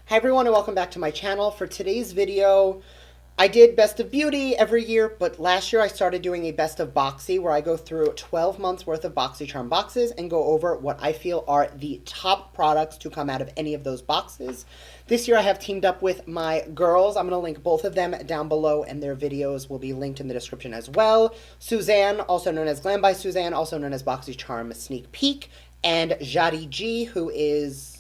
Hi everyone and welcome back to my channel. For today's video, I did Best of Beauty every year, but last year I started doing a Best of Boxy where I go through 12 months worth of BOXYCHARM boxes and go over what I feel are the top products to come out of any of those boxes. This year I have teamed up with my girls. I'm going to link both of them down below and their videos will be linked in the description as well. Suzanne, also known as Glam by Suzanne, also known as BOXYCHARM Sneak Peek, and Jadi G, who is...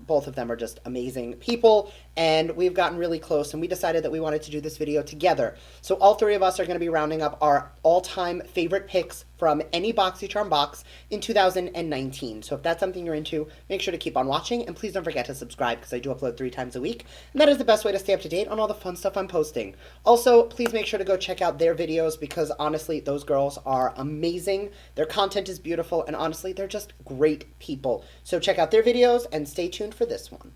both of them are just amazing people, and we've gotten really close, and we decided that we wanted to do this video together. So all three of us are going to be rounding up our all-time favorite picks from any BOXYCHARM box in 2019. So if that's something you're into, make sure to keep on watching, and please don't forget to subscribe because I do upload 3 times a week, and that is the best way to stay up to date on all the fun stuff I'm posting. Also, please make sure to go check out their videos because honestly, those girls are amazing. Their content is beautiful, and honestly, they're just great people. So check out their videos and stay tuned for this one.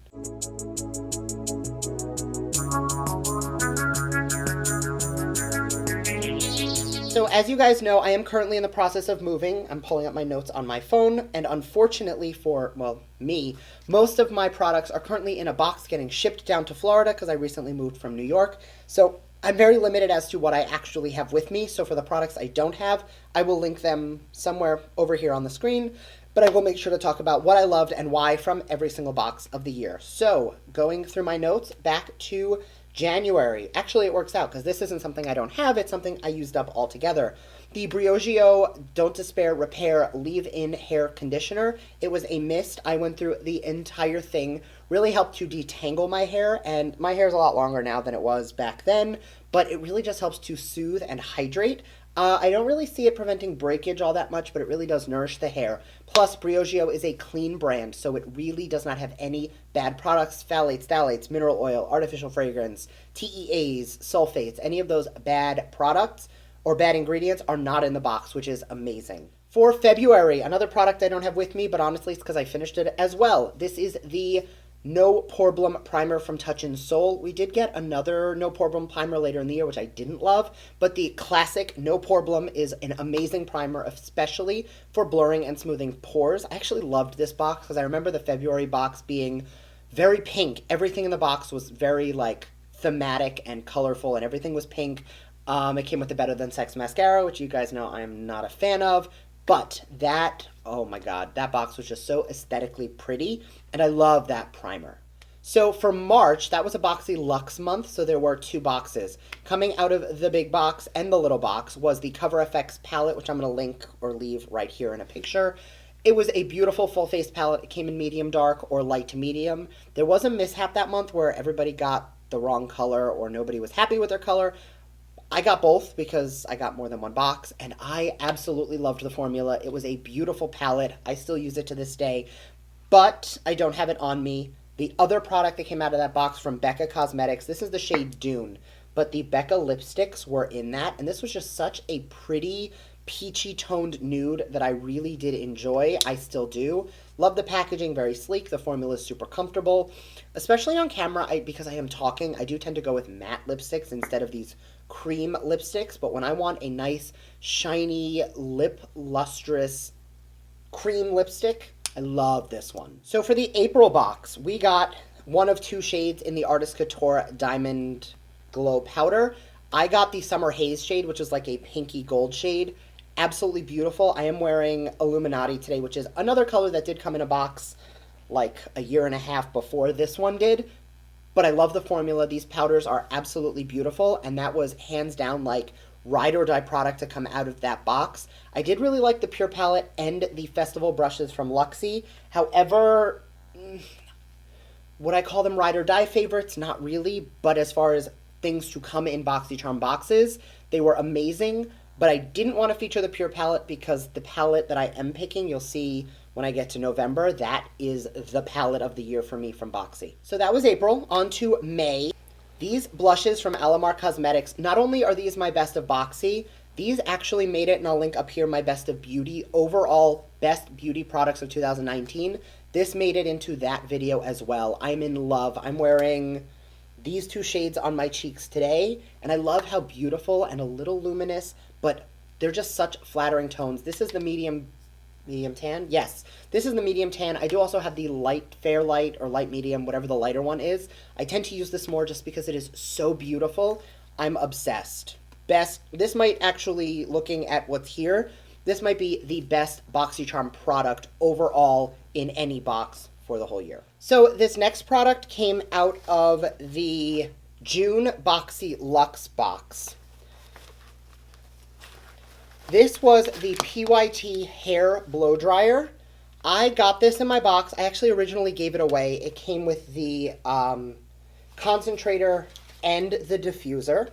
So as you guys know, I am currently in the process of moving. I'm pulling up my notes on my phone, and unfortunately for, well, me, most of my products are currently in a box getting shipped down to Florida because I recently moved from New York. So I'm very limited as to what I actually have with me. So for the products I don't have, I will link them somewhere over here on the screen, but I will make sure to talk about what I loved and why from every single box of the year. So going through my notes back to January. Actually, it works out because this isn't something I don't have. It's something I used up altogether. The Briogeo Don't Despair Repair Leave-In Hair Conditioner. It was a mist. I went through the entire thing. Really helped to detangle my hair, and my hair is a lot longer now than it was back then, but it really just helps to soothe and hydrate. I don't really see it preventing breakage all that much, but it really does nourish the hair. Plus, Briogeo is a clean brand, so it really does not have any bad products, phthalates, phthalates, mineral oil, artificial fragrance, TEAs, sulfates. Any of those bad products or bad ingredients are not in the box, which is amazing. For February, another product I don't have with me, but honestly, it's because I finished it as well. This is the No Problem Primer from Touch in Soul. We did get another No Problem primer later in the year, which I didn't love, but the classic No Problem is an amazing primer, especially for blurring and smoothing pores. I actually loved this box because I remember the February box being very pink. Everything in the box was very like thematic and colorful, and everything was pink. It came with the Better Than Sex mascara, which you guys know I'm not a fan of. But that, oh my god, that box was just so aesthetically pretty, and I love that primer. So for March, that was a Boxy Luxe month, so there were 2 boxes. Coming out of the big box and the little box was the Cover FX palette, which I'm going to link or leave right here in a picture. It was a beautiful full-face palette. It came in medium dark or light to medium. There was a mishap that month where everybody got the wrong color or nobody was happy with their color. I got both because I got more than one box, and I absolutely loved the formula. It was a beautiful palette. I still use it to this day, but I don't have it on me. The other product that came out of that box from Becca Cosmetics, this is the shade Dune, but the Becca lipsticks were in that, and this was just such a pretty, peachy toned nude that I really did enjoy. I still do. Love the packaging, very sleek. The formula is super comfortable, especially on camera. Because I am talking, I do tend to go with matte lipsticks instead of these cream lipsticks, but when I want a nice, shiny, lip lustrous cream lipstick, I love this one. So for the April box, we got one of 2 shades in the Artist Couture Diamond Glow Powder. I got the Summer Haze shade, which is like a pinky gold shade. Absolutely beautiful. I am wearing Illuminati today, which is another color that did come in a box like a year and a half before this one did. But I love the formula. These powders are absolutely beautiful, and that was hands down like ride or die product to come out of that box. I did really like the Pure Palette and the Festival brushes from Luxie. However, would I call them ride or die favorites? Not really, but as far as things to come in BOXYCHARM boxes, they were amazing, but I didn't want to feature the Pure Palette because the palette that I am picking, you'll see when I get to November, that is the palette of the year for me from Boxy. So that was April. On to May. These blushes from Alamar Cosmetics, not only are these my best of Boxy, these actually made it, and I'll link up here my best of beauty, overall best beauty products of 2019. This made it into that video as well. I'm in love. I'm wearing these 2 shades on my cheeks today, and I love how beautiful and a little luminous, but they're just such flattering tones. This is the medium Medium tan? Yes. This is the medium tan. I do also have the light, fair light, or light medium, whatever the lighter one is. I tend to use this more just because it is so beautiful. I'm obsessed. Best, this might actually, looking at what's here, this might be the best BOXYCHARM product overall in any box for the whole year. So this next product came out of the June Boxy Luxe box. This was the PYT hair blow dryer. I got this in my box. I actually originally gave it away. It came with the concentrator and the diffuser.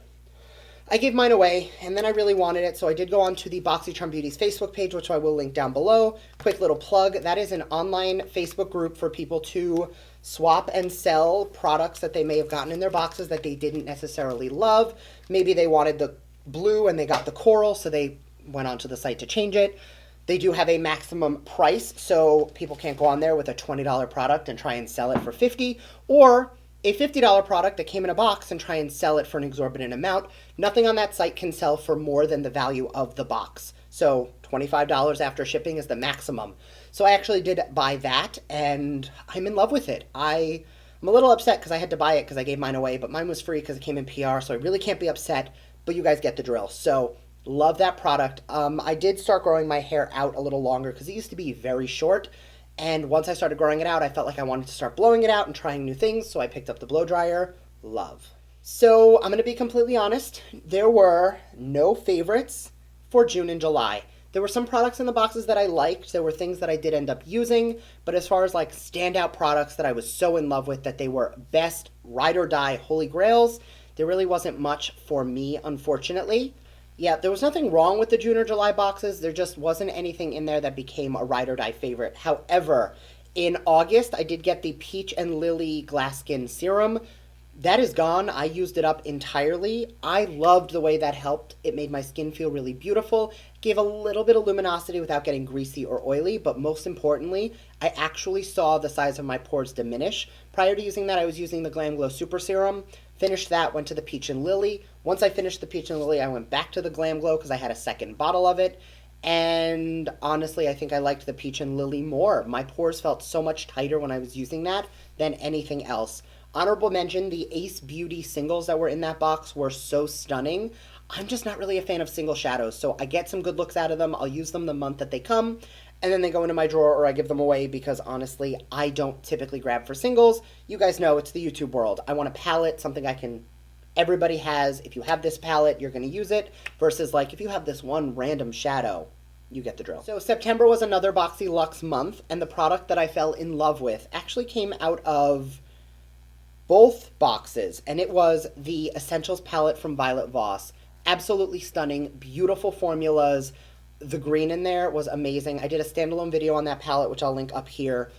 I gave mine away, and then I really wanted it, so I did go on to the BOXYCHARM Beauty's Facebook page, which I will link down below. Quick little plug. That is an online Facebook group for people to swap and sell products that they may have gotten in their boxes that they didn't necessarily love. Maybe they wanted the blue and they got the coral, so they went onto the site to change it. They do have a maximum price, so people can't go on there with a $20 product and try and sell it for $50, or a $50 product that came in a box and try and sell it for an exorbitant amount. Nothing on that site can sell for more than the value of the box. So $25 after shipping is the maximum. So I actually did buy that, and I'm in love with it. I'm a little upset because I had to buy it because I gave mine away, but mine was free because it came in PR, so I really can't be upset, but you guys get the drill. So love that product. I did start growing my hair out a little longer because it used to be very short. And once I started growing it out, I felt like I wanted to start blowing it out and trying new things, so I picked up the blow dryer. Love. So I'm going to be completely honest. There were no favorites for June and July. There were some products in the boxes that I liked. There were things that I did end up using. But as far as like standout products that I was so in love with that they were best ride or die holy grails, there really wasn't much for me, unfortunately. Yeah, there was nothing wrong with the June or July boxes. There just wasn't anything in there that became a ride or die favorite. However, in August, I did get the Peach and Lily Glass Skin Serum. That is gone. I used it up entirely. I loved the way that helped. It made my skin feel really beautiful. Gave a little bit of luminosity without getting greasy or oily, but most importantly, I actually saw the size of my pores diminish. Prior to using that, I was using the Glam Glow Super Serum. Finished that, went to the Peach and Lily. Once I finished the Peach and Lily, I went back to the Glam Glow because I had a second bottle of it. And honestly, I think I liked the Peach and Lily more. My pores felt so much tighter when I was using that than anything else. Honorable mention, the Ace Beauty singles that were in that box were so stunning. I'm just not really a fan of single shadows, so I get some good looks out of them. I'll use them the month that they come, and then they go into my drawer or I give them away because honestly, I don't typically grab for singles. You guys know it's the YouTube world. I want a palette, something everybody has. If you have this palette, you're going to use it, versus like if you have this one random shadow, you get the drill. So September was another Boxy Luxe month, and the product that I fell in love with actually came out of both boxes, and it was the Essentials palette from Violet Voss. Absolutely stunning, beautiful formulas. The green in there was amazing. I did a standalone video on that palette, which I'll link up here.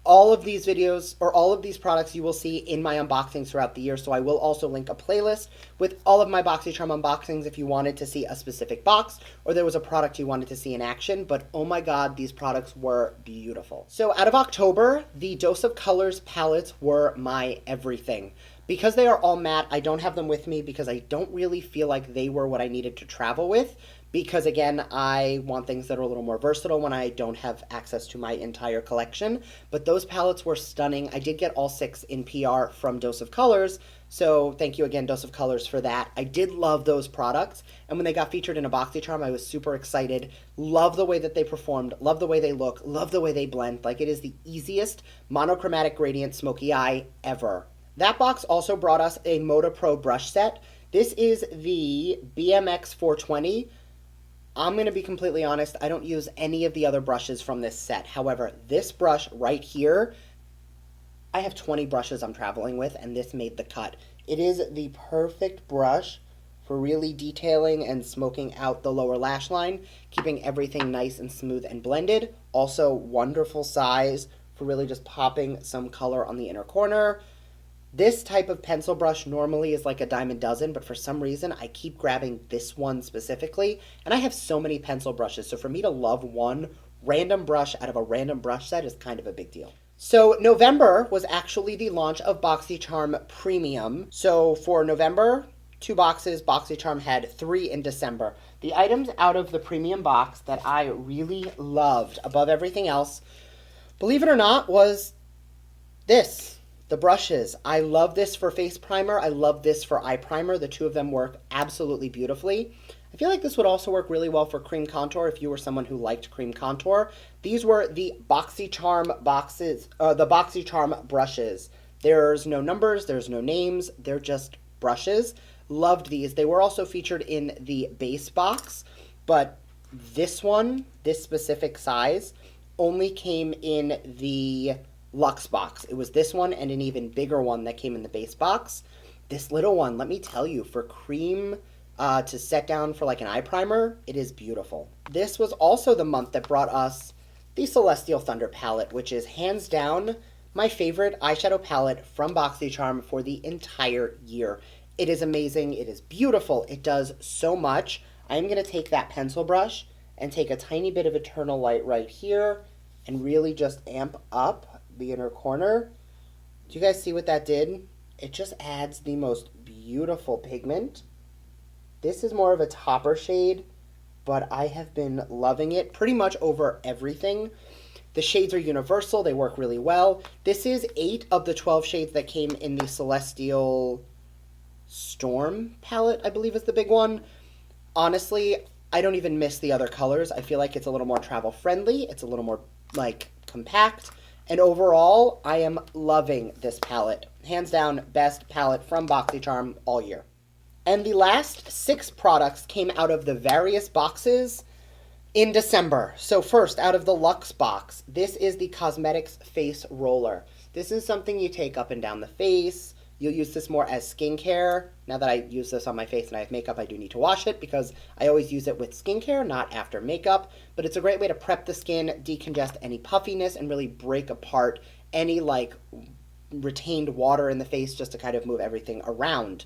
All of these videos, or all of these products, you will see in my unboxings throughout the year, so I will also link a playlist with all of my BOXYCHARM unboxings if you wanted to see a specific box, or there was a product you wanted to see in action, but oh my god, these products were beautiful. So out of October, the Dose of Colors palettes were my everything. Because they are all matte, I don't have them with me because I don't really feel like they were what I needed to travel with. Because again, I want things that are a little more versatile when I don't have access to my entire collection. But those palettes were stunning. I did get all 6 in PR from Dose of Colors, so thank you again, Dose of Colors, for that. I did love those products, and when they got featured in a BOXYCHARM, I was super excited. Love the way that they performed, love the way they look, love the way they blend. Like, it is the easiest monochromatic gradient smoky eye ever. That box also brought us a Moda Pro brush set. This is the BMX 420. I'm going to be completely honest, I don't use any of the other brushes from this set. However, this brush right here, I have 20 brushes I'm traveling with, and this made the cut. It is the perfect brush for really detailing and smoking out the lower lash line, keeping everything nice and smooth and blended. Also, wonderful size for really just popping some color on the inner corner. This type of pencil brush normally is like a dime a dozen, but for some reason I keep grabbing this one specifically, and I have so many pencil brushes, so for me to love one random brush out of a random brush set is kind of a big deal. So November was actually the launch of BOXYCHARM Premium. So for November, 2 boxes. BOXYCHARM had 3 in December. The items out of the premium box that I really loved above everything else, believe it or not, was this. The brushes. I love this for face primer. I love this for eye primer. The two of them work absolutely beautifully. I feel like this would also work really well for cream contour if you were someone who liked cream contour. These were the BOXYCHARM boxes, the BOXYCHARM brushes. There's no numbers, there's no names, they're just brushes. Loved these. They were also featured in the base box, but this one, this specific size, only came in the Luxe box. It was this one and an even bigger one that came in the base box. This little one, let me tell you, for cream to set down for like an eye primer, it is beautiful. This was also the month that brought us the Celestial Thunder palette, which is hands down my favorite eyeshadow palette from BOXYCHARM for the entire year. It is amazing. It is beautiful. It does so much. I'm going to take that pencil brush and take a tiny bit of Eternal Light right here and really just amp up the inner corner. Do you guys see what that did? It just adds the most beautiful pigment. This is more of a topper shade, but I have been loving it pretty much over everything. The shades are universal. They work really well. This is 8 of the 12 shades that came in the Celestial Storm palette, I believe is the big one. Honestly, I don't even miss the other colors. I feel like it's a little more travel friendly. It's a little more like compact. And overall, I am loving this palette. Hands down, best palette from BOXYCHARM all year. And the last 6 products came out of the various boxes in December. So first, out of the Luxe box, this is the Cosmetics Face Roller. This is something you take up and down the face. You'll use this more as skincare. Now that I use this on my face and I have makeup, I do need to wash it because I always use it with skincare, not after makeup. But it's a great way to prep the skin, decongest any puffiness, and really break apart any like retained water in the face just to kind of move everything around.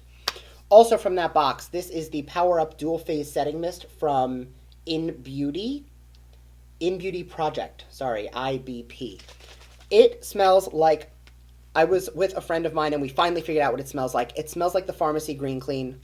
Also from that box, this is the Power Up Dual Phase Setting Mist from In Beauty Project. Sorry, IBP. It smells like, I was with a friend of mine and we finally figured out what it smells like. It smells like the Pharmacy Green Clean.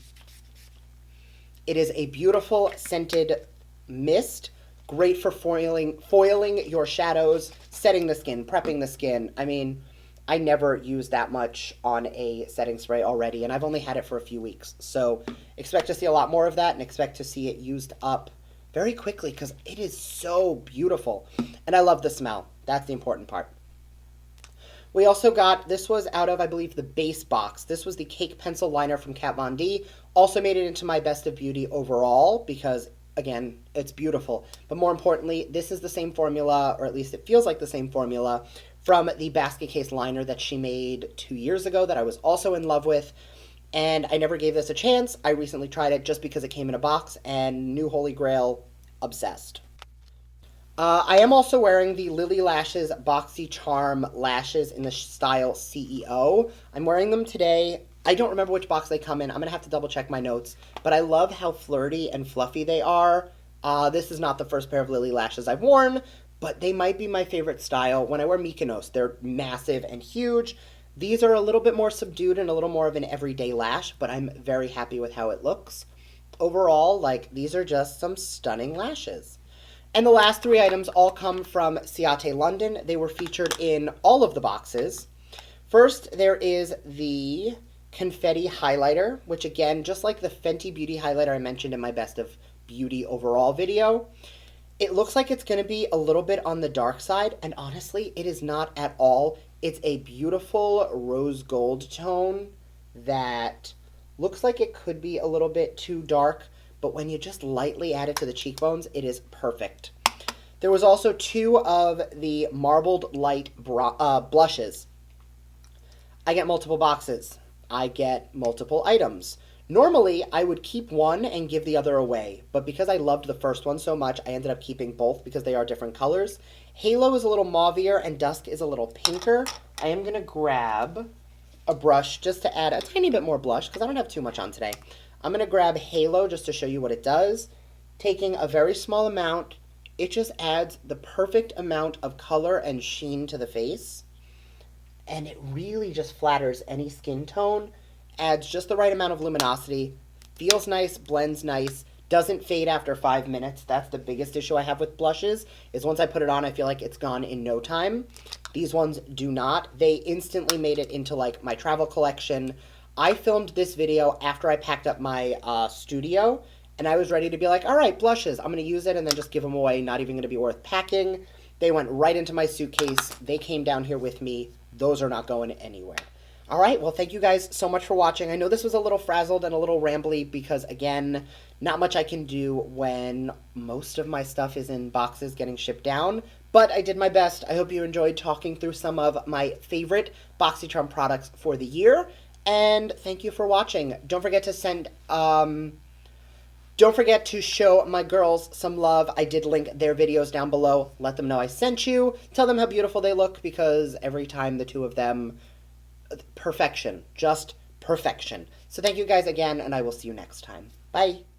It is a beautiful scented mist. Great for foiling your shadows, setting the skin, prepping the skin. I mean, I never use that much on a setting spray already, and I've only had it for a few weeks. So expect to see a lot more of that and expect to see it used up very quickly because it is so beautiful. And I love the smell. That's the important part. We also got, this was out of, I believe, the base box. This was the Cake Pencil Liner from Kat Von D. Also made it into my Best of Beauty overall because, again, it's beautiful. But more importantly, this is the same formula, or at least it feels like the same formula, from the Basket Case Liner that she made 2 years ago that I was also in love with. And I never gave this a chance. I recently tried it just because it came in a box, and new Holy Grail, obsessed. I am also wearing the Lily Lashes BOXYCHARM lashes in the style CEO. I'm wearing them today. I don't remember which box they come in. I'm going to have to double check my notes. But I love how flirty and fluffy they are. This is not the first pair of Lily Lashes I've worn, but they might be my favorite style. When I wear Mykonos, they're massive and huge. These are a little bit more subdued and a little more of an everyday lash, but I'm very happy with how it looks. Overall, like, these are just some stunning lashes. And the last 3 items all come from Ciate London. They were featured in all of the boxes. First, there is the Confetti Highlighter, which again, just like the Fenty Beauty Highlighter I mentioned in my Best of Beauty overall video, it looks like it's going to be a little bit on the dark side, and honestly, it is not at all. It's a beautiful rose gold tone that looks like it could be a little bit too dark, but when you just lightly add it to the cheekbones, it is perfect. There was also 2 of the Marbled Light blushes. I get multiple boxes. I get multiple items. Normally, I would keep one and give the other away, but because I loved the first one so much, I ended up keeping both because they are different colors. Halo is a little mauvier and Dusk is a little pinker. I am going to grab a brush just to add a tiny bit more blush because I don't have too much on today. I'm going to grab Halo just to show you what it does. Taking a very small amount, it just adds the perfect amount of color and sheen to the face. And it really just flatters any skin tone. adds just the right amount of luminosity, feels nice, blends nice, doesn't fade after 5 minutes. That's the biggest issue I have with blushes, is once I put it on, I feel like it's gone in no time. These ones do not. They instantly made it into like my travel collection. I filmed this video after I packed up my studio, and I was ready to be like, all right, blushes, I'm going to use it and then just give them away, not even going to be worth packing. They went right into my suitcase. They came down here with me. Those are not going anywhere. All right, well, thank you guys so much for watching. I know this was a little frazzled and a little rambly because, again, not much I can do when most of my stuff is in boxes getting shipped down, but I did my best. I hope you enjoyed talking through some of my favorite BOXYCHARM products for the year, and thank you for watching. Don't forget to don't forget to show my girls some love. I did link their videos down below. Let them know I sent you. Tell them how beautiful they look, because every time the two of them, perfection, just perfection. So thank you guys again, and I will see you next time. Bye.